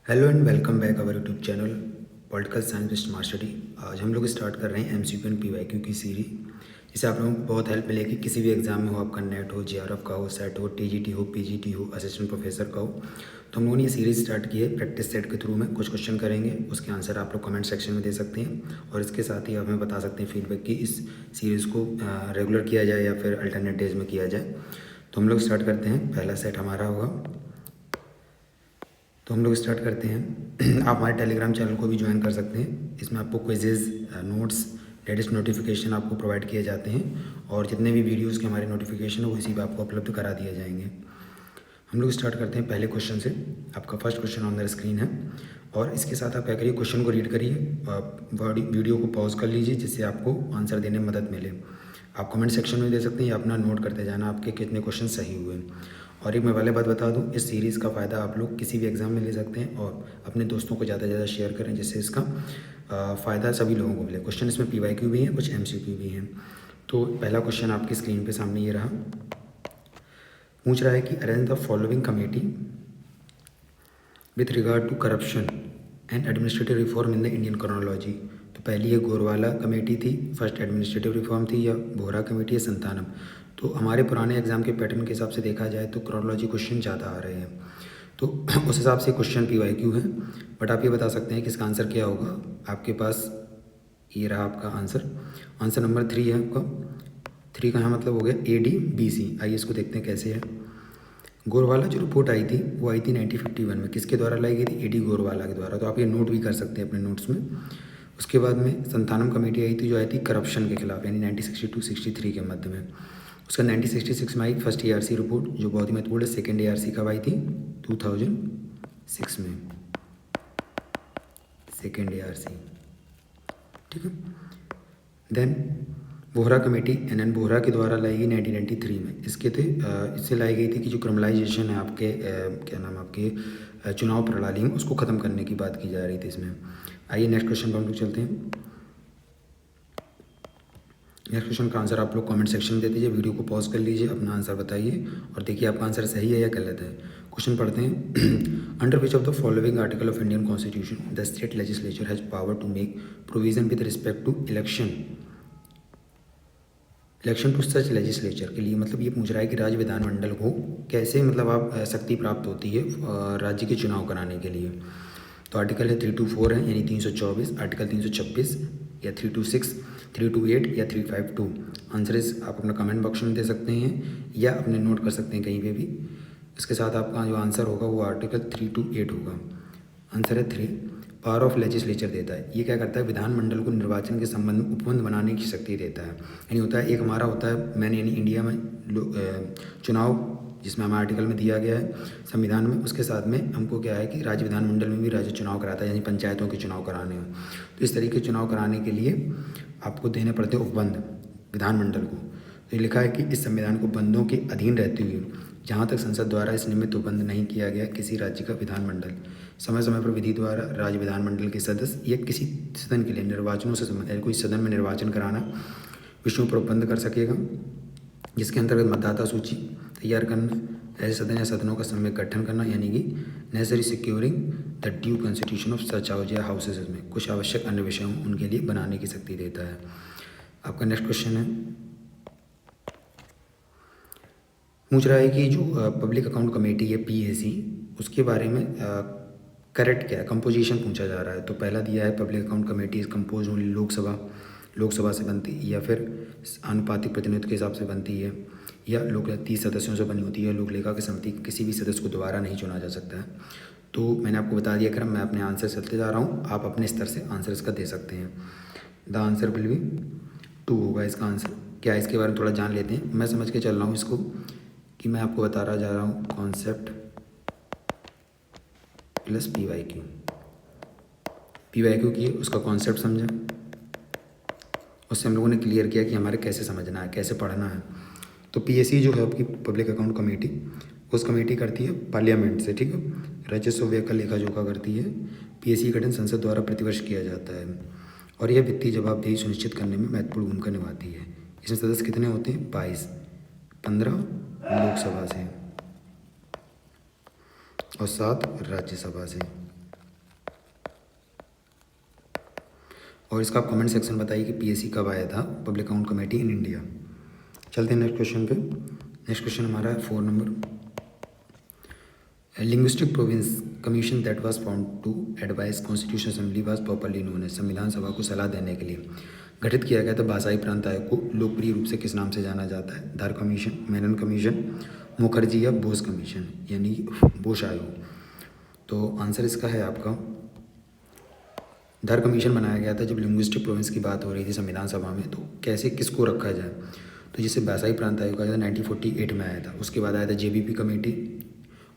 Hello and welcome back our YouTube channel political science with smart study. आज हम लोग start कर रहे हैं एमसीक्यू एंड पीवाईक्यू की सीरीज। इससे आप लोगों को बहुत हेल्प मिलेगी। किसी भी एग्जाम में हो, आपका नेट हो, जेआरएफ का हो, सेट हो, टीजीटी हो, पीजीटी हो, असिस्टेंट प्रोफेसर का हो, तो हम लोगों ने ये सीरीज़ स्टार्ट की है। प्रैक्टिस सेट के थ्रू में कुछ क्वेश्चन करेंगे, उसके आंसर आप लोग कमेंट सेक्शन में दे सकते हैं और इसके साथ ही आप हमें बता सकते हैं फीडबैक कि इस सीरीज़ को रेगुलर किया जाए या फिर अल्टरनेट डेज में किया जाए। तो हम लोग स्टार्ट करते हैं। पहला सेट हमारा होगा, तो हम लोग स्टार्ट करते हैं। आप हमारे टेलीग्राम चैनल को भी ज्वाइन कर सकते हैं। इसमें आपको क्विजेज़, नोट्स, लेटेस्ट नोटिफिकेशन आपको प्रोवाइड किए जाते हैं और जितने भी वीडियोज़ के हमारे नोटिफिकेशन है वो इसी पर आपको उपलब्ध करा दिए जाएंगे। हम लोग स्टार्ट करते हैं पहले क्वेश्चन से। आपका first question on the screen है और इसके साथ आप क्या करिए, क्वेश्चन को रीड करिए, वीडियो को पॉज कर लीजिए जिससे आपको आंसर देने में मदद मिले। आप कमेंट सेक्शन में दे सकते हैं या अपना नोट करते जाना आपके कितने क्वेश्चन सही हुए। और एक मैं पहले बात बता दूं, इस सीरीज़ का फ़ायदा आप लोग किसी भी एग्ज़ाम में ले सकते हैं और अपने दोस्तों को ज़्यादा से ज़्यादा शेयर करें जिससे इसका फ़ायदा सभी लोगों को मिले। क्वेश्चन इसमें पीवाईक्यू भी हैं, कुछ एमसीक्यू भी हैं। तो पहला क्वेश्चन आपकी स्क्रीन पे सामने ये रहा। पूछ रहा है कि arrange the following committee with regard to corruption and administrative reform in the Indian chronology. तो पहली ये गोरवाला कमेटी थी, फर्स्ट एडमिनिस्ट्रेटिव रिफॉर्म थी, या बोहरा कमेटी है संतानम। तो हमारे पुराने एग्जाम के पैटर्न के हिसाब से देखा जाए तो क्रोनोलॉजी क्वेश्चन ज़्यादा आ रहे हैं, तो उस हिसाब से क्वेश्चन पीवाईक्यू है। बट आप ये बता सकते हैं कि इसका आंसर क्या होगा। आपके पास ये रहा आपका आंसर। आंसर नंबर 3 है आपका। 3 का यहाँ मतलब हो गया ADBC। आइए इसको देखते हैं कैसे है। गोरवाला जो रिपोर्ट आई थी वो आई थी 1951 में। किसके द्वारा लाई गई थी? AD गोरवाला के द्वारा। तो आप ये नोट भी कर सकते हैं अपने नोट्स में। उसके बाद में संतानम कमेटी आई थी जो आई थी करप्शन के खिलाफ, यानी 1962-63 के मध्य में। उसका 1966 में आई फर्स्ट ARC रिपोर्ट जो बहुत ही महत्वपूर्ण है। सेकेंड ARC कब आई थी? 2006 में, सेकेंड ARC। ठीक है। Then Vohra committee NN Vohra के द्वारा लाई गई 1993 में। इससे लाई गई थी कि जो क्रिमिनलाइजेशन है आपके क्या नाम आपके चुनाव प्रणाली में, उसको ख़त्म करने की बात की जा रही थी इसमें। आइए नेक्स्ट क्वेश्चन पर हम लोग चलते हैं। नेक्स्ट क्वेश्चन का आंसर आप लोग कमेंट सेक्शन में दे दीजिए, वीडियो को पॉज कर लीजिए, अपना आंसर बताइए और देखिए आपका आंसर सही है या गलत है। क्वेश्चन पढ़ते हैं। Under which of the following article of Indian constitution the state legislature has power to make provision with respect to election to such legislature के लिए। मतलब ये पूछ रहा है कि राज्य विधानमंडल को कैसे मतलब आप शक्ति प्राप्त होती है राज्य के चुनाव कराने के लिए। तो आर्टिकल है 324 है, यानी 324, आर्टिकल 326 या 326, 328 या 352। आंसर इस आप अपना कमेंट बॉक्स में दे सकते हैं या अपने नोट कर सकते हैं कहीं पे भी। इसके साथ आपका जो आंसर होगा वो आर्टिकल 328 होगा। आंसर है 3। पावर ऑफ लेजिस्लेचर देता है। ये क्या करता है? विधानमंडल को निर्वाचन के संबंध में उपबंध बनाने की शक्ति देता है। यानी होता है एक हमारा होता है मैंने यानी इंडिया में चुनाव जिसमें हमारे आर्टिकल में दिया गया है संविधान में, उसके साथ में हमको क्या है कि राज्य विधानमंडल में भी राज्य चुनाव कराता है, यानी पंचायतों के चुनाव कराने हैं। तो इस तरीके के चुनाव कराने के लिए आपको देने पड़ते हैं उपबंध विधानमंडल को। तो ये लिखा है कि इस संविधान को बंदों के अधीन रहते हुए जहाँ तक संसद द्वारा इस निमित्त उपबंध नहीं किया गया, किसी राज्य का विधानमंडल समय समय पर विधि द्वारा राज्य विधानमंडल के सदस्य या किसी सदन के लिए निर्वाचनों से संबंधित कोई सदन में निर्वाचन कराना विषयों पर उपबंध कर सकेगा, जिसके अंतर्गत मतदाता सूची तैयार करना, ऐसे सदन या सदनों का सम्यक गठन करना, यानी कि necessary securing the due constitution of such houses में कुछ आवश्यक अन्य विषयों उनके लिए बनाने की शक्ति देता है। आपका नेक्स्ट क्वेश्चन है, पूछ रहा है कि जो पब्लिक अकाउंट कमेटी है PAC, उसके बारे में करेक्ट क्या है, कंपोजिशन पूछा जा रहा है। तो पहला दिया है public account committee is compose only Lok Sabha से बनती है, या फिर आनुपातिक प्रतिनिधित्व के हिसाब से बनती है, या लोक 30 सदस्यों से बनी होती है। लोक लेखा की समिति किसी भी सदस्य को दोबारा नहीं चुना जा सकता है। तो मैंने आपको बता दिया क्रम, मैं अपने आंसर चलते जा रहा हूँ, आप अपने स्तर से आंसर इसका दे सकते हैं। द आंसर विल बी 2 होगा इसका आंसर। क्या है इसके बारे में थोड़ा जान लेते हैं। मैं समझ के चल रहा हूँ इसको कि मैं आपको बता रहा जा रहा हूँ कॉन्सेप्ट प्लस पीवाईक्यू किए, उसका कॉन्सेप्ट समझा, उससे हम लोगों ने क्लियर किया कि हमारे कैसे समझना है, कैसे पढ़ना है। तो PAC जो है आपकी पब्लिक अकाउंट कमेटी, उस कमेटी करती है पार्लियामेंट से, ठीक है, राजस्व व्यय का लेखा जोखा करती है। PAC का गठन संसद द्वारा प्रतिवर्ष किया जाता है और यह वित्तीय जवाबदेही सुनिश्चित करने में महत्वपूर्ण भूमिका निभाती है। इसमें सदस्य कितने होते हैं? 22, 15 लोकसभा से और 7 राज्यसभा से। और इसका आप कमेंट सेक्शन बताइए कि पीएससी कब आया था, public account committee in India. चलते हैं नेक्स्ट क्वेश्चन पे। नेक्स्ट क्वेश्चन हमारा है 4 number. Linguistic province commission that was found to advise constitution assembly was properly known as. संविधान सभा को सलाह देने के लिए गठित किया गया था भाषाई प्रांत आयोग को लोकप्रिय रूप से किस नाम से जाना जाता है? धार कमीशन, मेनन कमीशन, मुखर्जी या बोस कमीशन यानी बोस आयोग। तो आंसर इसका है आपका धार कमीशन बनाया गया था जब लिंग्विस्टिक प्रोविंस की बात हो रही थी संविधान सभा में, तो कैसे किसको रखा जाए, तो जिसे भाषाई प्रांत आयोग आया था 1948 में आया था। उसके बाद आया था जेबीपी कमेटी,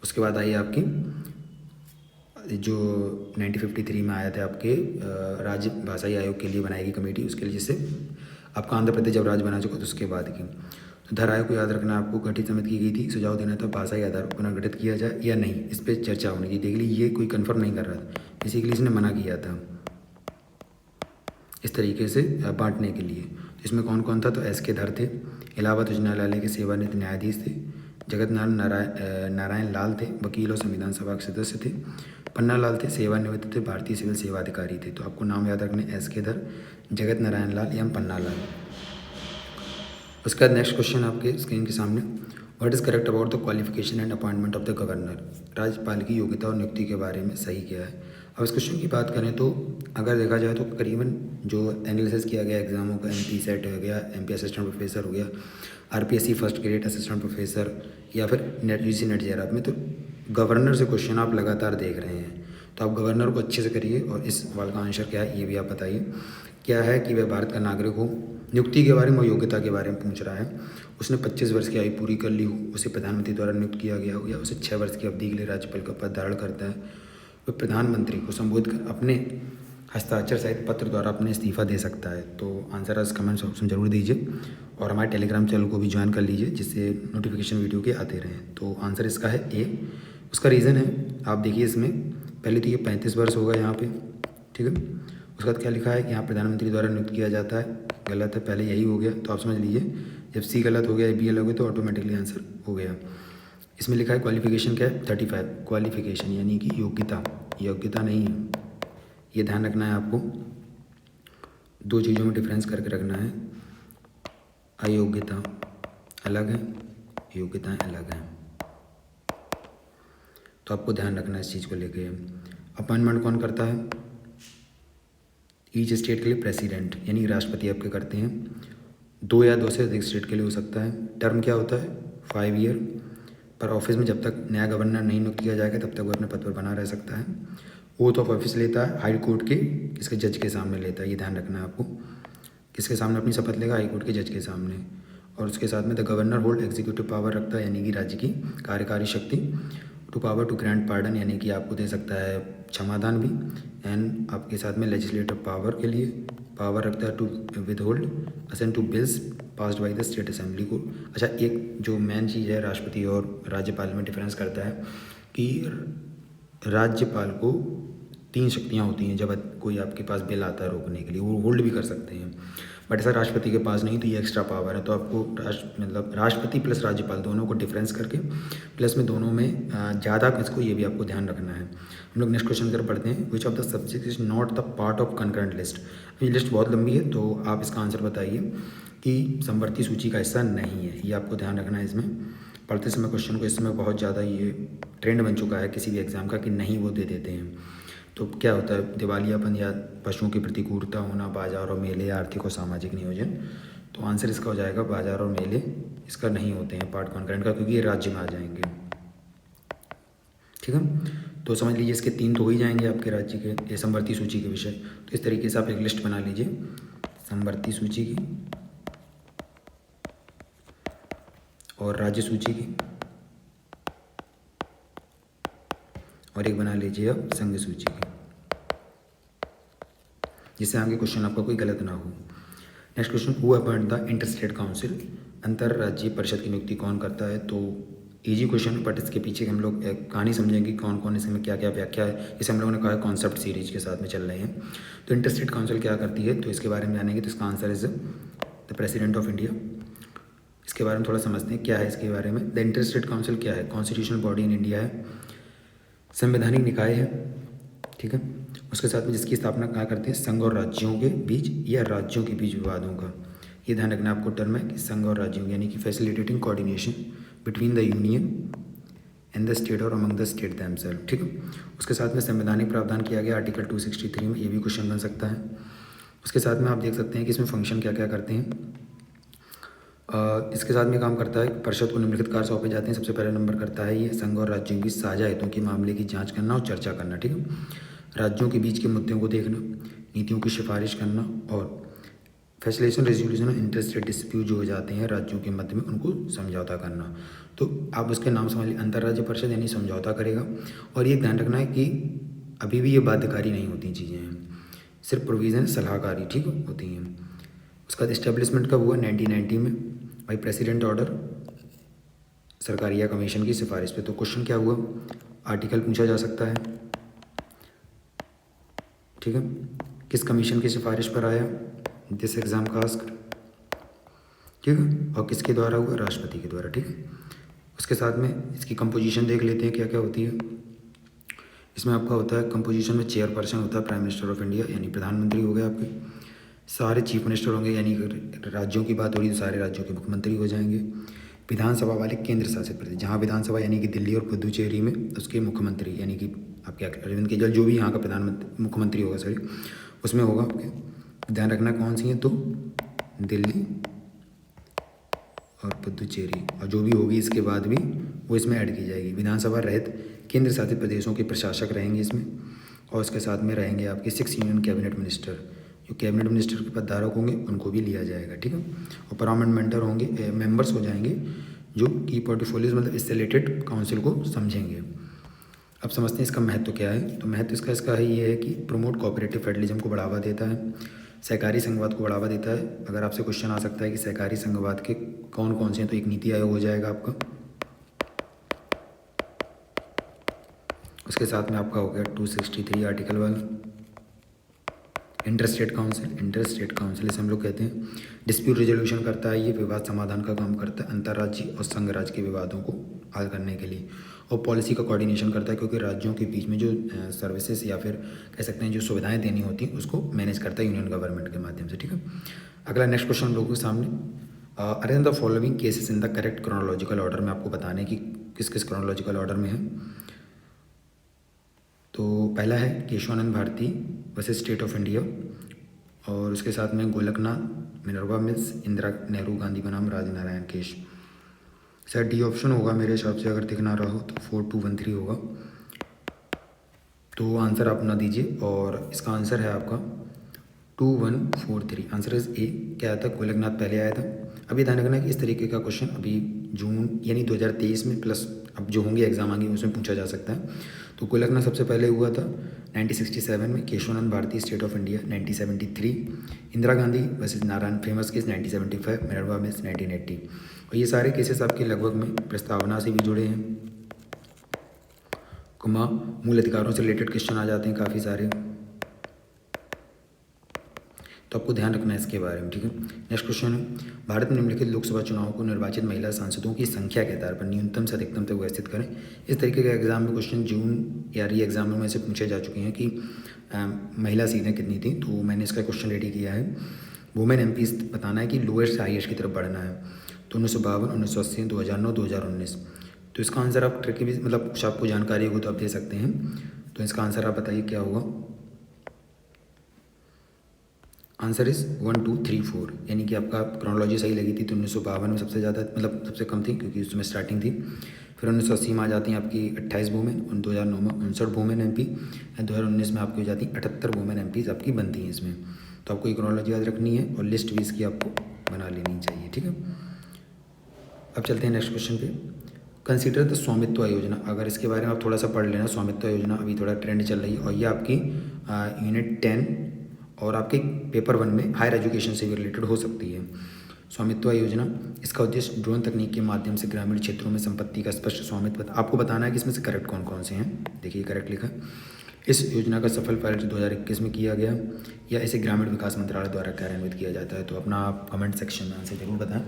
उसके बाद आई आपकी जो 1953 में आया था आपके राज्य भाषाई आयोग के लिए बनाई गई कमेटी, उसके लिए जिससे आपका आंध्र प्रदेश जब राज्य बना चुका तो उसके बाद की। तो धार आयोग को याद रखना आपको गठित समिति की गई थी, सुझाव देना था भाषाई आधार पर पुनर्गठित किया जाए या नहीं, इस पर चर्चा होनी थी। देख लीजिए ये कोई कन्फर्म नहीं कर रहा था, बेसिकली इसने मना किया था इस तरीके से बांटने के लिए। तो इसमें कौन कौन था? तो एस.के. धर थे, इलाहाबाद उच्च न्यायालय के सेवानिवृत्त न्यायाधीश थे, जगत नारायण लाल थे, वकील और संविधान सभा के सदस्य थे, पन्ना लाल थे, सेवानिवृत्त थे, भारतीय सिविल सेवा अधिकारी थे। तो आपको नाम याद रखने एस.के. धर, जगत नारायण लाल या पन्ना लाल। उसके बाद नेक्स्ट क्वेश्चन आपके स्क्रीन के सामने, what is correct about the qualification and appointment of the governor. राज्यपाल की योग्यता और नियुक्ति के बारे में सही क्या है? अब इस क्वेश्चन की बात करें तो अगर देखा जाए तो करीबन जो एनालिसिस किया गया एग्जामों का, MP सेट हो गया, MP असिस्टेंट प्रोफेसर हो गया, RPSC first grade assistant professor या फिर नेट UGC नेट JRF में, तो गवर्नर से क्वेश्चन आप लगातार देख रहे हैं। तो आप गवर्नर को अच्छे से करिए और इस सवाल का आंसर क्या है ये भी आप बताइए। क्या है कि वह भारत का नागरिक हो, नियुक्ति के बारे में और योग्यता के बारे में पूछ रहा है, उसने 25 वर्ष की आयु पूरी कर ली हो, उसे प्रधानमंत्री द्वारा नियुक्त किया गया हो या उसे 6 वर्ष की अवधि के लिए राज्यपाल का पद धारण करता है, वह प्रधानमंत्री को संबोधित कर अपने हस्ताक्षर सहित पत्र द्वारा अपने इस्तीफा दे सकता है। तो आंसर आज कमेंट ऑप्शन जरूर दीजिए और हमारे टेलीग्राम चैनल को भी ज्वाइन कर लीजिए जिससे नोटिफिकेशन वीडियो के आते रहें। तो आंसर इसका है ए। उसका रीज़न है आप देखिए इसमें, पहले तो ये 35 वर्ष होगा यहाँ पे, ठीक है। उसके बाद क्या लिखा है कि यहाँ प्रधानमंत्री द्वारा नियुक्त किया जाता है, गलत है, पहले यही हो गया। तो आप समझ लीजिए जब सी गलत हो गया, बी अलग हो गया, तो ऑटोमेटिकली आंसर हो गया। इसमें लिखा है क्वालिफिकेशन क्या है? 35 क्वालिफिकेशन यानी कि योग्यता, योग्यता नहीं है, ये ध्यान रखना है आपको। दो चीज़ों में डिफरेंस करके रखना है, अयोग्यता अलग है, योग्यताएं अलग हैं, तो आपको ध्यान रखना है इस चीज़ को लेके। अपॉइंटमेंट कौन करता है? ईच स्टेट के लिए प्रेसिडेंट यानी राष्ट्रपति आपके करते हैं, 2 या 2 से अधिक स्टेट के लिए हो सकता है। टर्म क्या होता है? 5 ईयर, पर ऑफिस में जब तक नया गवर्नर नहीं नियुक्त किया जाएगा तब तक वो अपने पद पर बना रह सकता है। ओथ ऑफ ऑफिस लेता है हाई कोर्ट के किसके जज के सामने लेता है, ये ध्यान रखना है आपको। किसके सामने अपनी शपथ लेगा? हाई कोर्ट के जज के सामने। और उसके साथ में the governor hold executive power रखता है यानी कि राज्य की कार्यकारी शक्ति, to power to grant pardon यानी कि आपको दे सकता है क्षमादान भी, एंड आपके साथ में लेजिस्लेटिव पावर के लिए पावर रखता है to withhold assent to bills passed by the state assembly को। अच्छा, एक जो मेन चीज़ है राष्ट्रपति और राज्यपाल में डिफरेंस करता है कि राज्यपाल को 3 शक्तियाँ होती हैं जब कोई आपके पास बिल आता है रोकने के लिए, वो होल्ड भी कर सकते हैं, बट ऐसा राष्ट्रपति के पास नहीं, तो ये एक्स्ट्रा पावर है। तो आपको मतलब राष्ट्रपति प्लस राज्यपाल दोनों को डिफरेंस करके प्लस में दोनों में ज़्यादा किसको, ये भी आपको ध्यान रखना है। हम लोग नेक्स्ट क्वेश्चन की तरफ पढ़ते हैं। विच of the subject is not the part of concurrent list. ये लिस्ट बहुत लंबी है तो आप इसका आंसर बताइए कि समवर्ती सूची का हिस्सा नहीं है, ये आपको ध्यान रखना है इसमें पढ़ते समय क्वेश्चन को। इसमें बहुत ज़्यादा ये ट्रेंड बन चुका है किसी भी एग्जाम का कि नहीं वो दे देते हैं। तो क्या होता है? दिवालियापन या पशुओं की प्रतिकूलता होना, बाजार और मेले, आर्थिक और सामाजिक नियोजन। तो आंसर इसका हो जाएगा बाजार और मेले, इसका नहीं होते हैं पार्ट कॉन्करेंट का, क्योंकि ये राज्य में आ जाएंगे, ठीक है। तो समझ लीजिए इसके 3 तो हो ही जाएंगे आपके राज्य के, ये समवर्ती सूची के विषय। तो इस तरीके से आप एक लिस्ट बना लीजिए समवर्ती सूची की और राज्य सूची की, और एक बना लीजिए आप संघ सूची की, जिससे आगे क्वेश्चन आपका कोई गलत ना हो। Next question, who appoint the interstate council. अंतर्राज्यीय परिषद की नियुक्ति कौन करता है? तो इजी क्वेश्चन है, बट इसके पीछे हम लोग एक कहानी समझेंगे कौन कौन इसमें क्या क्या व्याख्या है। इसे हम लोगों ने कहा है कॉन्सेप्ट सीरीज के साथ में चल रहे हैं। तो इंटरस्टेट काउंसिल क्या करती है, तो इसके बारे में जानेंगे। तो इसका answer is the president of India. इसके बारे में थोड़ा समझते हैं क्या है इसके बारे में। द इंटरस्टेट काउंसिल क्या है? कॉन्स्टिट्यूशनल बॉडी इन इंडिया है, संवैधानिक निकाय है, ठीक है। उसके साथ में जिसकी स्थापना क्या करते हैं, संघ और राज्यों के बीच या राज्यों के बीच विवादों का, ये ध्यान रखना आपको टर्म है कि संघ और राज्यों, यानी कि facilitating coordination between the union and the state और अमंग द स्टेट दैमसेल्फ। ठीक है। उसके साथ में संवैधानिक प्रावधान किया गया आर्टिकल 263 में, ये भी क्वेश्चन बन सकता है। उसके साथ में आप देख सकते हैं कि इसमें फंक्शन क्या क्या करते हैं। इसके साथ में काम करता है, परिषद को निम्नलिखित कार्य सौंपे जाते हैं। सबसे पहला नंबर करता है ये संघ और राज्यों के बीच साझा हितों के मामले की जांच करना और चर्चा करना। ठीक है। राज्यों के बीच के मुद्दों को देखना, नीतियों की सिफारिश करना और फैसिलेशन रेजोल्यूशन और इंटरस्टेट डिस्प्यूट जो हो जाते हैं राज्यों के मध्य में, उनको समझौता करना। तो आप उसके नाम समझ लीजिए, अंतर्राज्य परिषद यानी समझौता करेगा। और ये ध्यान रखना है कि अभी भी ये बाध्यकारी नहीं होती चीज़ें हैं, सिर्फ प्रोविज़न सलाहकारी ठीक होती हैं। उसका इस्टेब्लिशमेंट कब हुआ, 1990 में, बाई प्रेसिडेंट ऑर्डर, सरकारी या कमीशन की सिफारिश पे। तो क्वेश्चन क्या हुआ, आर्टिकल पूछा जा सकता है। ठीक है। किस कमीशन की सिफारिश पर आया, दिस एग्जाम कास्ट। ठीक है। और किसके द्वारा हुआ, राष्ट्रपति के द्वारा। ठीक है। उसके साथ में इसकी कंपोजिशन देख लेते हैं क्या क्या होती है। इसमें आपका होता है कंपोजिशन में चेयरपर्सन होता है प्राइम मिनिस्टर ऑफ इंडिया, यानी प्रधानमंत्री हो गए आपके। सारे चीफ मिनिस्टर होंगे, यानी राज्यों की बात हो रही तो सारे राज्यों के मुख्यमंत्री हो जाएंगे। विधानसभा वाले केंद्र शासित प्रदेश, जहाँ विधानसभा यानी कि दिल्ली और पुदुचेरी में, उसके मुख्यमंत्री यानी कि आपके अरविंद केजरीवाल जो भी यहाँ का प्रधानमंत्री मुख्यमंत्री होगा, सॉरी, उसमें होगा आपके। ध्यान रखना कौन सी है, तो दिल्ली और पुदुचेरी, और जो भी होगी इसके बाद भी वो इसमें ऐड की जाएगी। विधानसभा रहित केंद्र शासित प्रदेशों के प्रशासक रहेंगे इसमें। और उसके साथ में रहेंगे आपके 6 यूनियन कैबिनेट मिनिस्टर, जो कैबिनेट मिनिस्टर के पद धारक होंगे उनको भी लिया जाएगा। ठीक है। और परमानेंट मेंबर होंगे, मेंबर्स हो जाएंगे जो की पोर्टफोलियोज मतलब इससे रिलेटेड काउंसिल को समझेंगे। अब समझते हैं इसका महत्व क्या है। तो महत्व इसका है ये है कि प्रमोट कोऑपरेटिव फेडरलिज्म को बढ़ावा देता है, सहकारी संघवाद को बढ़ावा देता है। अगर आपसे क्वेश्चन आ सकता है कि सहकारी संघवाद के कौन कौन से हैं, तो एक नीति आयोग हो जाएगा आपका। उसके साथ में आपका हो गया 263 आर्टिकल वाला इंटरस्टेट काउंसिल इसे हम लोग कहते हैं। डिस्प्यूट रेजोल्यूशन करता है, ये विवाद समाधान का काम करता है अंतर्राज्यीय और संघ राज्य के विवादों को हल करने के लिए। और पॉलिसी का कोऑर्डिनेशन करता है, क्योंकि राज्यों के बीच में जो सर्विसेज या फिर कह सकते हैं जो सुविधाएं देनी होती हैं उसको मैनेज करता है यूनियन गवर्नमेंट के माध्यम से। ठीक है। अगला नेक्स्ट क्वेश्चन हम लोगों के सामने, arrange the following cases in the correct chronological order में आपको बताने की किस किस क्रोनोलॉजिकल ऑर्डर में है। तो पहला है Keshavananda Bharati versus state of India, और उसके साथ में गोलकनाथ, मिनर्वा मिल्स, इंदिरा नेहरू गांधी बनाम Rajnarayan case. Sir D option होगा मेरे हिसाब से, अगर दिख ना रहा हो तो 4213 होगा। तो आंसर आप ना दीजिए, और इसका आंसर है आपका 2143। Answer is a. क्या आया था, गोलकनाथ पहले आया था। अभी ध्यान रखना कि इस तरीके का क्वेश्चन अभी जून यानी 2023 में प्लस अब जो होंगे एग्जाम आएंगे उसमें पूछा जा सकता है। तो गोलकनाथ सबसे पहले हुआ था 1967 में, Keshavananda Bharati state of India 1973, Indira Gandhi versus Narayan famous case 1975, Minerva Mills 1980। और ये सारे केसेस आपके लगभग में प्रस्तावना से भी जुड़े हैं, मूल अधिकारों से रिलेटेड क्वेश्चन आ जाते हैं काफ़ी सारे, तो आपको ध्यान रखना है इसके बारे में। ठीक है। नेक्स्ट क्वेश्चन है, भारत में निम्नलिखित लोकसभा चुनाव को निर्वाचित महिला सांसदों की संख्या के आधार पर न्यूनतम से अधिकतम तक व्यवस्थित करें। इस तरीके के एग्जाम में क्वेश्चन जून या री एग्जाम में से पूछे जा चुके हैं कि महिला सीटें कितनी थी। तो मैंने इसका क्वेश्चन रेडी किया है। वुमेन एम बताना है कि लोएस्ट से हाईएस्ट की तरफ बढ़ना है। तो 1952, 1980, 2009, 2019। तो इसका आंसर आप ट्रिकी भी मतलब कुछ आपको जानकारी होगी तो आप दे सकते हैं। तो इसका आंसर आप बताइए क्या होगा। आंसर इज 1 2 3 4, यानी कि आपका क्रोनोलॉजी सही लगी थी। तो 1952 में सबसे ज़्यादा मतलब सबसे कम थी क्योंकि उसमें स्टार्टिंग थी। फिर 1980 में आ जाती हैं आपकी 28 वुमेन, 2009 में 59 वुमेन MP, 2019 में आपकी हो जाती 78 वुमेन MPs आपकी बनती हैं इसमें। तो आपको ये क्रोनोलॉजी याद रखनी है और लिस्ट भी इसकी आपको बना लेनी चाहिए। ठीक है। अब चलते हैं नेक्स्ट क्वेश्चन पे। कंसीडर द स्वामित्व योजना, अगर इसके बारे में आप थोड़ा सा पढ़ लेना। स्वामित्व योजना अभी थोड़ा ट्रेंड चल रही है, और ये आपकी यूनिट 10 और आपके पेपर 1 में हायर एजुकेशन से भी रिलेटेड हो सकती है। स्वामित्व योजना, इसका उद्देश्य ड्रोन तकनीक के माध्यम से ग्रामीण क्षेत्रों में संपत्ति का स्पष्ट स्वामित्व, आपको बताना है कि इसमें से करेक्ट कौन कौन से हैं। देखिए करेक्ट लिखा। इस योजना का सफल पायलट 2021 में किया गया, या इसे ग्रामीण विकास मंत्रालय द्वारा कार्यान्वित किया जाता है। तो अपना आप कमेंट सेक्शन में आंसर जरूर बताएं।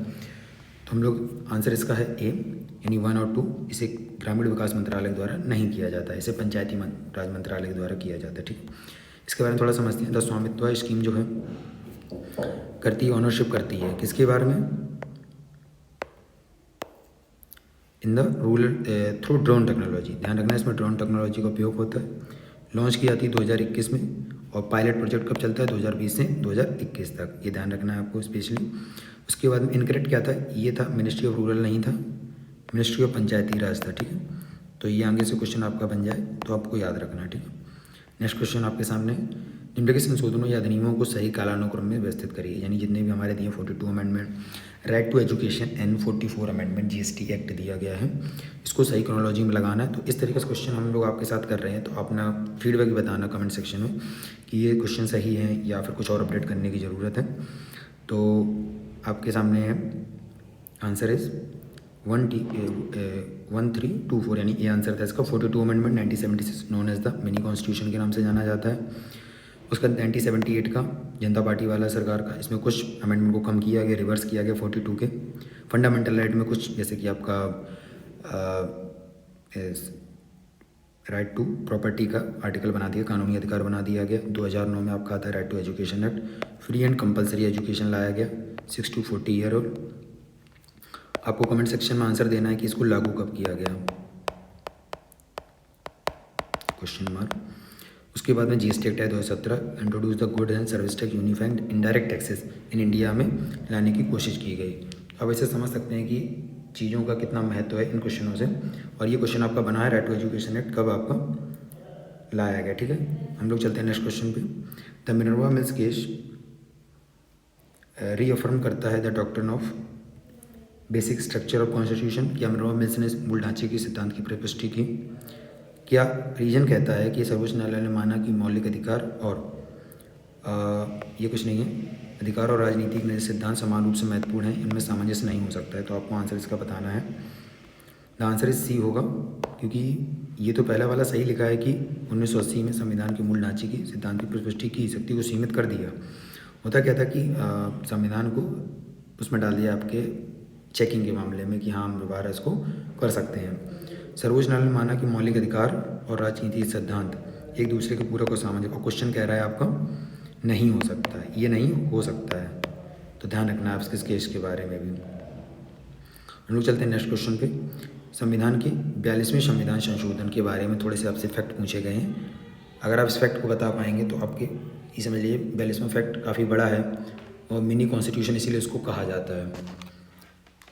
हम लोग आंसर इसका है ए, यानी 1 और 2 इसे ग्रामीण विकास मंत्रालय द्वारा नहीं किया जाता है, इसे पंचायती राज मंत्रालय द्वारा किया जाता है। ठीक है, इसके बारे में थोड़ा समझते हैं। द स्वामित्व स्कीम जो है करती है, ऑनरशिप करती है किसके बारे में, in the rural through drone technology. ध्यान रखना इसमें ड्रोन टेक्नोलॉजी का उपयोग होता है। लॉन्च की जाती है 2021 में और पायलट प्रोजेक्ट कब चलता है 2020 से 2021 तक, ये ध्यान रखना है आपको स्पेशली। उसके बाद में इनकरेक्ट क्या था, ये था मिनिस्ट्री ऑफ रूरल नहीं था, मिनिस्ट्री ऑफ पंचायती राज था। ठीक है, तो ये आगे से क्वेश्चन आपका बन जाए तो आपको याद रखना। ठीक है, नेक्स्ट क्वेश्चन आपके सामने, निम्नलिखित संशोधनों या अधिनियमों को सही कालानुक्रम में व्यवस्थित करिए, यानी जितने भी हमारे दिए 42 amendment, right to education and 44 amendment GST act दिया गया है, इसको सही क्रोनोलॉजी में लगाना है। तो इस तरीके से क्वेश्चन हम लोग आपके साथ कर रहे हैं, तो अपना फीडबैक भी बताना कमेंट सेक्शन में कि ये क्वेश्चन सही है या फिर कुछ और अपडेट करने की ज़रूरत है। तो आपके सामने है आंसर इज 1324, यानी ये आंसर था इसका। 42 amendment 1976 known as the mini constitution के नाम से जाना जाता है। उसका 1978 का जनता पार्टी वाला सरकार का, इसमें कुछ अमेंडमेंट को कम किया गया, रिवर्स किया गया 42 के। फंडामेंटल राइट में कुछ, जैसे कि आपका राइट टू प्रॉपर्टी का आर्टिकल बना दिया, कानूनी अधिकार बना दिया गया। 2009 में आपका आता है right to education act, free and compulsory education लाया गया 6 to 40 ईयर ओल्ड। आपको कमेंट सेक्शन में आंसर देना है कि इसको लागू कब किया गया, क्वेश्चन मार्क। उसके बाद में जीएसटी एक्ट है 2017, introduce the good and service tax unified indirect taxes in India में लाने की कोशिश की गई। अब ऐसे समझ सकते हैं कि चीज़ों का कितना महत्व है इन क्वेश्चनों से। और ये क्वेश्चन आपका बना है राइट टू एजुकेशन एक्ट कब आपका लाया गया। ठीक है, हम लोग चलते हैं नेक्स्ट क्वेश्चन पे। The Minerva mills case reaffirm करता है the doctrine of basic structure of constitution. क्या मिनर्वा मिल्स ने मूल ढांचे की सिद्धांत की पुष्टि की। क्या रीजन कहता है कि सर्वोच्च न्यायालय ने माना कि मौलिक अधिकार और ये कुछ नहीं है, अधिकार और राजनीतिक सिद्धांत समान रूप से महत्वपूर्ण हैं, इनमें सामंजस्य नहीं हो सकता है। तो आपको आंसर इसका बताना है। द आंसर इज सी होगा, क्योंकि ये तो पहला वाला सही लिखा है कि 1980 में संविधान के मूल ढांचे की सिद्धांत की पुष्टि की शक्ति को सीमित कर दिया। होता क्या था कि संविधान को उसमें डाल दिया आपके चेकिंग के मामले में कि हाँ हम दोबारा इसको कर सकते हैं। सर्वोच्च न्यायालय ने माना कि मौलिक अधिकार और राजनीतिक सिद्धांत एक दूसरे के पूरक और सामंजस्य। और क्वेश्चन कह रहा है आपका नहीं हो सकता है, ये नहीं हो सकता है, तो ध्यान रखना है आप इस केस के बारे में भी। हम लोग चलते हैं नेक्स्ट क्वेश्चन पे। संविधान के 42वें संविधान संशोधन के बारे में थोड़े से आपसे फैक्ट पूछे गए हैं। अगर आप इस फैक्ट को बता पाएंगे तो आपके ये समझ लीजिए 42वां फैक्ट काफ़ी बड़ा है और मिनी कॉन्स्टिट्यूशन इसीलिए इसको कहा जाता है।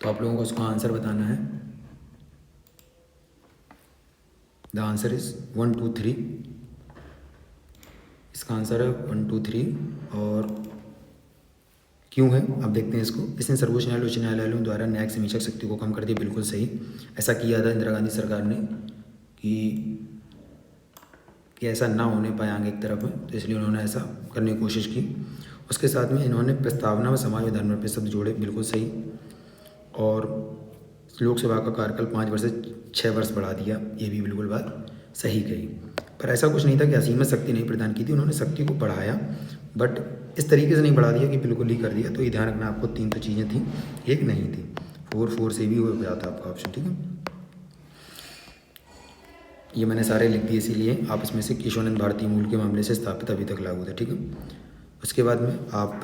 तो आप लोगों को उसका आंसर बताना है। द आंसर इज 1 2 3, इसका आंसर है 1 2 3। और क्यों है आप देखते हैं इसको। इसने सर्वोच्च न्यायालय उच्च न्यायालयों द्वारा न्यायिक समीक्षक शक्ति को कम कर दिया, बिल्कुल सही। ऐसा किया था इंदिरा गांधी सरकार ने कि ऐसा ना होने पाए आगे एक तरफ में, तो इसलिए उन्होंने ऐसा करने की कोशिश की। उसके साथ में इन्होंने प्रस्तावना व समाज में धर्म पे शब्द जोड़े, बिल्कुल सही। और लोकसभा का कार्यकाल 5 वर्ष से 6 वर्ष बढ़ा दिया, ये भी बिल्कुल बात सही कही। पर ऐसा कुछ नहीं था कि असीमित शक्ति नहीं प्रदान की थी, उन्होंने शक्ति को बढ़ाया, बट इस तरीके से नहीं बढ़ा दिया कि बिल्कुल ही कर दिया। तो ये ध्यान रखना आपको, 3 तो चीज़ें थी, एक नहीं थी। 4 से भी हो जाता आपका ऑप्शन। ठीक है, ये मैंने सारे लिख दिए, इसीलिए आप इसमें से केशवानंद भारतीय मूल के मामले से स्थापित अभी तक लागू थे। ठीक है, उसके बाद में आप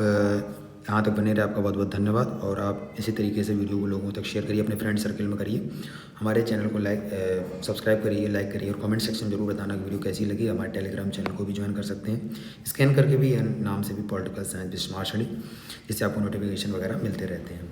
यहाँ तक बने रहे, आपका बहुत बहुत धन्यवाद। और आप इसी तरीके से वीडियो को लोगों तक शेयर करिए, अपने फ्रेंड सर्कल में करिए। हमारे चैनल को सब्सक्राइब करिए, लाइक करिए और कमेंट सेक्शन जरूर बताना कि वीडियो कैसी लगी। हमारे टेलीग्राम चैनल को भी ज्वाइन कर सकते हैं, स्कैन करके भी नाम से भी political science with smart study, जिससे आपको नोटिफिकेशन वगैरह मिलते रहते हैं।